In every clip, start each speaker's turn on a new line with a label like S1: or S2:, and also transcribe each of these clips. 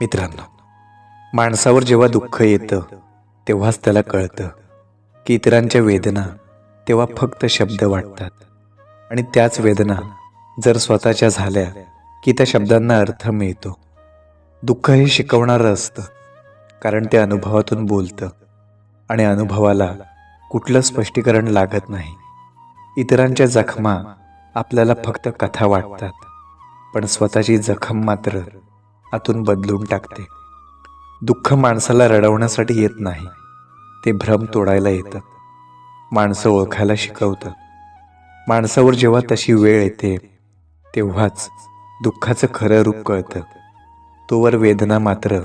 S1: मित्रांनो, माणसावर जेव्हा दुःख येतं तेव्हाच त्याला कळतं की इतरांच्या वेदना तेव्हा फक्त शब्द वाटतात आणि त्याच वेदना जर स्वतःच्या झाल्या की त्या शब्दांना अर्थ मिळतो. दुःख हे शिकवणारं असतं, कारण ते अनुभवातून बोलतं आणि अनुभवाला कुठलं स्पष्टीकरण लागत नाही. इतरांच्या जखमा आपल्याला फक्त कथा वाटतात, पण स्वतःची जखम मात्र आतून बदलून टाकते. दुःख माणसाला रडवण्यासाठी येत नाही, ते भ्रम तोडायला येतं, माणसं ओळखायला शिकवतं. माणसावर जेव्हा तशी वेळ येते तेव्हाच दुःखाचं खरं रूप कळतं. तोवर वेदना मात्र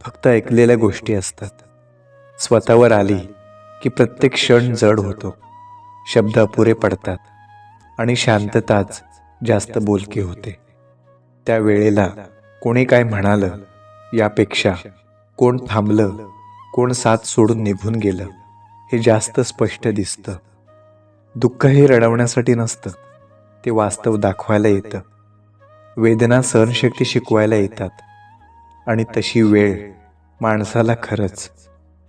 S1: फक्त ऐकलेल्या गोष्टी असतात. स्वतःवर आली की प्रत्येक क्षण जड होतो, शब्द अपुरे पडतात आणि शांतताच जास्त बोलकी होते. त्या वेळेला कोणी काय म्हणालं यापेक्षा कोण थांबलं, कोण साथ सोडून निघून गेलं हे जास्त स्पष्ट दिसतं. दुःख हे रडवण्यासाठी नसतं, ते वास्तव दाखवायला येतं. वेदना सहनशक्ती शिकवायला येतात आणि तशी वेळ माणसाला खरंच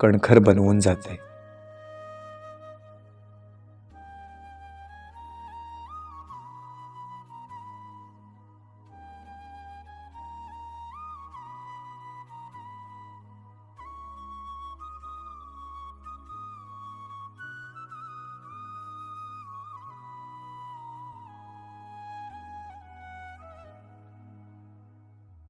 S1: कणखर बनवून जाते.